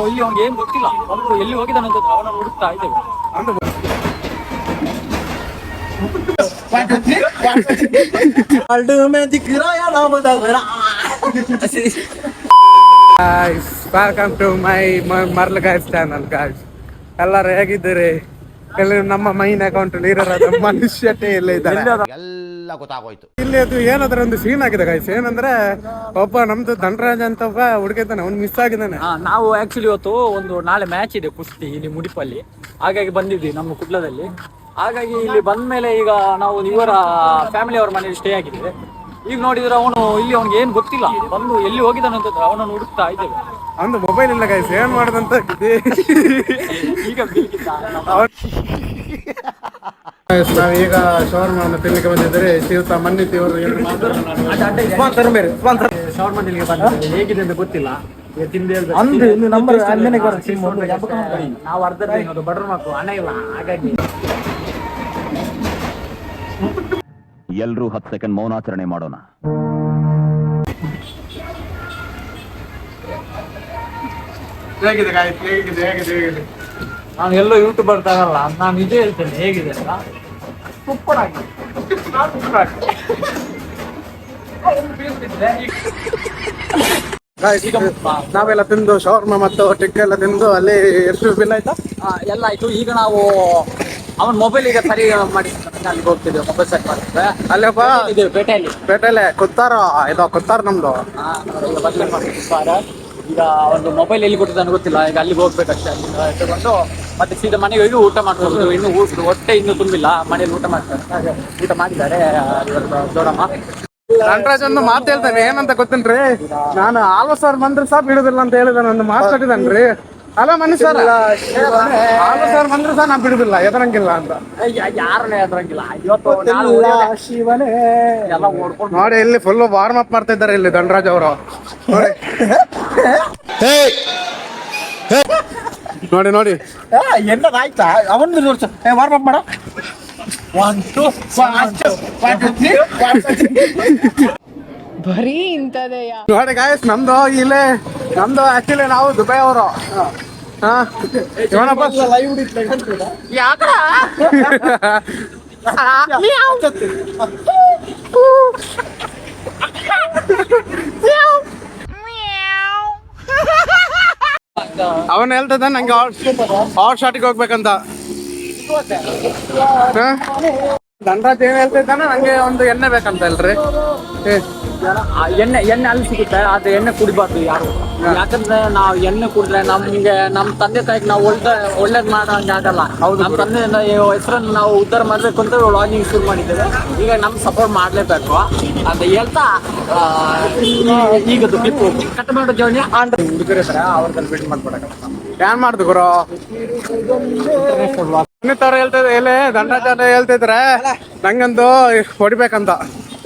ಇಲ್ಲಿ ಅವ್ನಿಗೆ ಏನ್ ಗೊತ್ತಿಲ್ಲ, ಅವನು ಎಲ್ಲಿ ಹೋಗಿದ್ದಾನೆ ಅಂತ ಅವನ ಹುಡುಕ್ತಾ ಇದ್ದೇವೆ. ವೆಲ್ಕಮ್ ಟು ಮೈ ಮರ್ಲ್ ಗೈಸ್ ಚಾನಲ್ ಗಾಯ್ಸ್. ಎಲ್ಲರೂ ಹೇಗಿದ್ದೀರಿ? ನಮ್ಮ ಮೈನ್ ಅಕೌಂಟ್ ಇರೋದು ಮನುಷ್ಯತೆ ಎಲ್ಲ ಇದ್ದಾರೆ, ಎಲ್ಲ ಗೊತ್ತಾಗೋಯ್ತು. ಇಲ್ಲಿ ಅದು ಏನಾದ್ರೆ ಒಂದು ಸೀನ್ ಆಗಿದೆ ಗಾಯ್ಸ್. ಏನಂದ್ರೆ ಒಬ್ಬ ನಮ್ದು ಧನರಾಜ್ ಅಂತ ಒಬ್ಬ ಹುಡುಗಿದ್ದಾನೆ, ಅವ್ನು ಮಿಸ್ ಆಗಿದ್ದಾನೆ. ನಾವು ಆಕ್ಚುಲಿ ಇವತ್ತು ಒಂದು ನಾಳೆ ಮ್ಯಾಚ್ ಇದೆ ಕುಸ್ತಿ ಇಲ್ಲಿ ಮುಡಿಪಲ್ಲಿ, ಹಾಗಾಗಿ ಬಂದಿದ್ವಿ ನಮ್ಮ ಕುಡ್ಲದಲ್ಲಿ. ಹಾಗಾಗಿ ಇಲ್ಲಿ ಬಂದ ಮೇಲೆ ಈಗ ನಾವು ಇವರ ಫ್ಯಾಮಿಲಿ ಅವರ ಮನೇಲಿ ಸ್ಟೇ ಆಗಿದ್ದೇವೆ. ಈಗ ನೋಡಿದ್ರೆ ಅವನು ಇಲ್ಲಿ ಅವ್ನಿಗೆ ಏನ್ ಗೊತ್ತಿಲ್ಲ, ಬಂದು ಎಲ್ಲಿ ಹೋಗಿದ್ದಾನೆ ಅಂತ ಅವನನ್ನು ಹುಡುಕ್ತಾ ಇದ್ದೇವೆ. ಒಂದು ಮೊಬೈಲ್ ಇಲ್ಲ ಗೈಸ್, ಏನ್ ಮಾಡೋದಂತ ಈಗ ನಾವೀಗ ಶವರ್ಮವನ್ನು ತಿನ್ಲಿಕ್ಕೆ ಬಂದಿದ್ದಾರೆ. ಶಿವತ ಮನ್ನಿತಿ ಅವರು ಶವರ್ಮನಿಗೆ ಬಂದಿದ್ದೇವೆ. ಹೇಗಿದೆ ಅಂತ ಗೊತ್ತಿಲ್ಲ, ನಾವು ಅರ್ಧ ಬಡ್ರ ಮಕ್ಕಳು, ಹಣ ಇಲ್ಲ, ಹಾಗಾಗಿ ಎಲ್ರೂ 10 ಸೆಕೆಂಡ್ ಮೌನಾಚರಣೆ ಮಾಡೋಣ. ಹೇಗಿದೆ ಗಾಯ್ಸ್? ಹೇಗಿದೆ ಹೇಗಿದೆ ಹೇಗಿದೆ? ನಾನು ಎಲ್ಲೋ ಯೂಟ್ಯೂಬರ್ ತಗಲ್ಲ, ನಾನು ಇದೇ ಹೇಳ್ತೇನೆ ಹೇಗಿದೆ ಅಂತ. ಸೂಪರ್ ಆಗಿ ನಾವೆಲ್ಲ ತಿಂದು ಶವರ್ಮ ಮತ್ತು ಟಿಕ್ಕ ಎಲ್ಲ ತಿಂದು ಅಲ್ಲಿ ಎಷ್ಟು ಬಿಲ್ ಆಯ್ತಾ? ಎಲ್ಲ ಆಯ್ತು. ಈಗ ನಾವು ಅವನ್ ಮೊಬೈಲ್ ಈಗ ಸರಿ ಮಾಡಿ ಅಲ್ಲಿಗೆ ಹೋಗ್ತಿದ್ದೇವೆ, ಮೊಬೈಲ್ ಸೆಟ್ ಮಾಡಿದ್ವಿ. ಅಲ್ಲಪ್ಪ ಇದು ಪೇಟೆಯಲ್ಲಿ ಕೊತ್ತಾರ, ಇದು ಕೊತ್ತಾರ ನಮ್ದು. ಈಗ ಒಂದು ಮೊಬೈಲ್ ಎಲ್ಲಿ ಕೊಟ್ಟಿದ್ದಾನೆ ಗೊತ್ತಿಲ್ಲ, ಈಗ ಅಲ್ಲಿಗೆ ಹೋಗ್ಬೇಕಷ್ಟೇ. ಅಲ್ಲಿಂದ ತಗೊಂಡು ಮತ್ತೆ ಸೀದಾ ಮನೆಗೆ ಹೋಗಿ ಊಟ ಮಾಡ್ಬೋದು. ಇನ್ನು ಹೊಟ್ಟೆ ಇನ್ನೂ ತುಂಬಿಲ್ಲ, ಮನೇಲಿ ಊಟ ಮಾಡ್ತಾರೆ. ಊಟ ಮಾಡಿದ್ದಾರೆ ಇವತ್ತು ದೊಡ್ಡಮ್ಮ. ಧನರಾಜ್ ಒಂದು ಮಾತು ಹೇಳ್ತಾನೆ, ಏನಂತ ಗೊತ್ತೇನ್ರಿ? ನಾನು ಆಲ್ವ ಸರ್ ಬಂದ್ರೆ ಸಹ ಬಿಡುದಿಲ್ಲ ಅಂತ ಹೇಳಿದಾನೆ, ಒಂದು ಮಾತಾಡಿದನ್ರಿ. ಅಲ್ಲ ಮನುಷ್ಯ ಆಲ್ವ ಸರ್ ಬಂದ್ರೆ ಸಹ ನಾ ಬಿಡುದಿಲ್ಲ, ಎದರಂಗಿಲ್ಲ ಅಂತ. ಯಾರನ್ನೇ ಎದರಂಗಿಲ್ಲ. ಇವತ್ತು ಶಿವನೇ ಎಲ್ಲ ಓಡ್ಕೊಂಡು ನೋಡಿ, ಇಲ್ಲಿ ಫುಲ್ ವಾರ್ಮ್ ಅಪ್ ಮಾಡ್ತಾ ಇದ್ದಾರೆ ಇಲ್ಲಿ ಧನರಾಜ್ ಅವರು. ನೋಡಿ ನೋಡಿ ಆಯ್ತಾ ಅವನ್ ವಾರ್ಮ್ ಅಪ್ ಮಾಡ. 1 2 ಬರೀ ಇಂಥದೇ ನೋಡಿ ಗಾಯ್ಸ್, ನಮ್ದು ಇಲ್ಲೇ ನಮ್ದು ಆಕ್ಚುಲಿ ನಾವು ದುಬೈ ಅವರು. ಅವನ್ ಹೇಳ್ತದ ನಂಗೆ ಔಟ್ ಶಾಟಿಗೆ ಹೋಗ್ಬೇಕಂತ. ಧನರಾಜ್ ಏನ್ ಹೇಳ್ತಿದ್ದಾನೆ, ನಂಗೆ ಒಂದು ಎಣ್ಣೆ ಬೇಕಂತ ಅಲ್ರಿ. ಎಣ್ಣೆ ಅಲ್ಲಿ ಸಿಗುತ್ತೆ, ಆದ್ರೆ ಎಣ್ಣೆ ಕುಡಿಬಾರ್ದು ಯಾರು. ಯಾಕಂದ್ರೆ ನಾವು ಎಣ್ಣೆ ಕುಡಿದ್ರೆ ನಮ್ ತಂದೆ ತಾಯಿಗೆ ನಾವು ಒಳ್ಳೇದ್ ಮಾಡಂಗೆ ಆಗಲ್ಲ. ನಮ್ಮ ತಂದೆ ಹೆಸರನ್ನು ನಾವು ಉದ್ಧಾರ ಮಾಡ್ಬೇಕು ಅಂತ ವ್ಲಾಗಿಂಗ್ ಶುರು ಮಾಡಿದ್ದೇವೆ. ಈಗ ನಮ್ ಸಪೋರ್ಟ್ ಮಾಡ್ಲೇಬೇಕು ಅಂತ ಹೇಳ್ತಾ ಈಗದು ಕ್ಲಿಪ್ ಕಟ್ ಮಾಡೋ ಜವನಿ ಹುಡುಗರ ಹತ್ರ ಅವ್ರದಲ್ಲಿ ಬಿಟ್ಟು ಮಾಡ್ಕೊಡಕ ಏನ್ ಮಾಡ್ದು ಗುರು. ಹೇಳ್ತಿದ್ರೆ ಎಲೆ ಧನರಾಜ್ ಹೇಳ್ತಿದ್ರೆ ನಂಗಂದು ಹೊಡಿಬೇಕಂತ.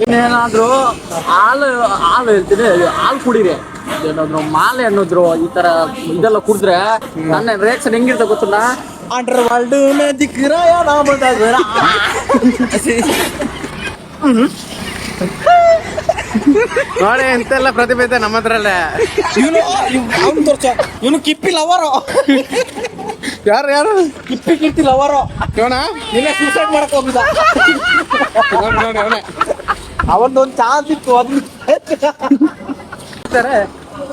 ಇನ್ನೇನಾದ್ರು ಹಾಲು ಹೇಳ್ತೀನಿ, ಹಾಲು ಕುಡೀರಿ. ಏನಾದ್ರು ಮಾಲೆ ಅನ್ನೋದ್ರು ಈ ತರ ಇದೆಲ್ಲ ಕುಡಿದ್ರೆ ನನ್ನ ರಿಯಾಕ್ಷನ್ ಹೆಂಗಿರ್ತ ಗೊತ್ತಿಲ್ಲ. ಅಂಡರ್ ವರ್ಲ್ಡ್ ಮ್ಯಾಜಿಕ್ ನೋಡಿ ಎಂತೆಲ್ಲ ಪ್ರತಿಭೆ ಇದೆ ನಮ್ಮ ಹತ್ರಲ್ಲೇ. ಇವನು ಕಿಪ್ಪಿ ಲವರು. ಯಾರು ಕಿಪ್ಪಿ ಕೀರ್ತಿ ಲವರು. ಇವನ ನಿನ್ನೆ ಸೂಸೈಡ್ ಮಾಡಕ್ ಹೋಗಿದ್ದ. ಅವನೊಂದು ಚಾನ್ಸ್ ಇತ್ತು.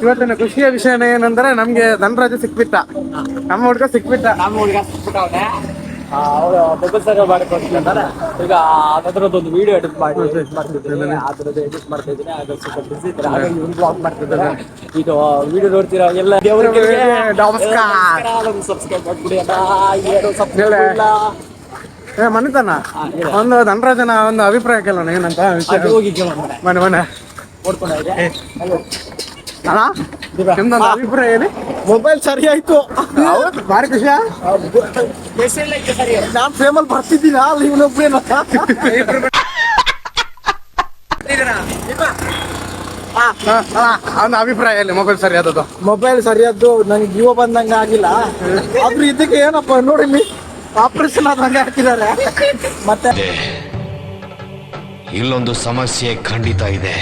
ಇವತ್ತಿನ ಖುಷಿಯ ವಿಷಯ ಏನಂದ್ರೆ ನಮ್ಗೆ ಧನರಾಜ್ ಸಿಕ್ಬಿಟ್ಟ, ನಮ್ಮ ಹುಡುಗ ಸಿಕ್ಬಿಟ್ಟ. ಅವನೇ ಅವಳು ಮೊಬೈಲ್ ಸರಿ ಮಾಡಿಕೊಡ್ತಿದ್ದಾರೆ. ಈಗ ಅದರದ್ದೊಂದು ವಿಡಿಯೋ ಎಡಿಟ್ ಮಾಡ್ತಿದ್ದೀನಿ, ಅದ್ರದ್ದು ಎಡಿಟ್ ಮಾಡ್ತಾ ಇದ್ದೀನಿ. ಅದು ಸ್ವಲ್ಪ ಬಿಸಿ ಇದ್ದಾರೆ, ಹಾಗಾಗಿ ಒಂದು ಬ್ಲಾಗ್ ಮಾಡ್ತಿದ್ದಾರೆ. ಇದು ವಿಡಿಯೋ ನೋಡ್ತೀರಾ ಎಲ್ಲ ದೇವರಿಗೆ ಸಬ್ಸ್ಕ್ರೈಬ್ ಮಾಡ್ಬಿಡಿ ಅಣ್ಣ. ಏನು ಸಬ್ಸ್ಕ್ರೈಬ್ ಇಲ್ಲ ಮನಿತನ ಒಂದು ಧನರಾಜನ ಒಂದು ಅಭಿಪ್ರಾಯ ಕೇಳೋಣ ಏನಂತ. ಹೋಗಿ ಮನೆ ಮನೆ ನೋಡ್ಕೊಂಡೆ ಅಣ್ಣ, ನಿಮ್ದೊಂದು ಅಭಿಪ್ರಾಯ ಹೇಳಿ. ಮೊಬೈಲ್ ಸರಿ ಆಯ್ತು, ಹೌದು ಭಾರಿ ಖುಷಿಯ. ನಾನ್ ಫ್ರೇಮಲ್ಲಿ ಬರ್ತಿದ್ದೀನ ಇವನೊಬ್ರೇನ. ಒಂದು ಅಭಿಪ್ರಾಯ ಹೇಳಿ, ಮೊಬೈಲ್ ಸರಿ ಆದದ್ದು. ಮೊಬೈಲ್ ಸರಿಯಾದ್ದು ನಂಗೆ ಜೀವ ಬಂದಂಗ ಆಗಿಲ್ಲ. ಆದ್ರೂ ಇದಕ್ಕೆ ಏನಪ್ಪ ನೋಡಿ ಆಪರೇಷನ್ ಆದಂಗೆ ಹಾಕಿದ್ದಾರೆ. ಮತ್ತೆ ಇಲ್ಲೊಂದು ಸಮಸ್ಯೆ ಖಂಡಿತ ಇದೆ.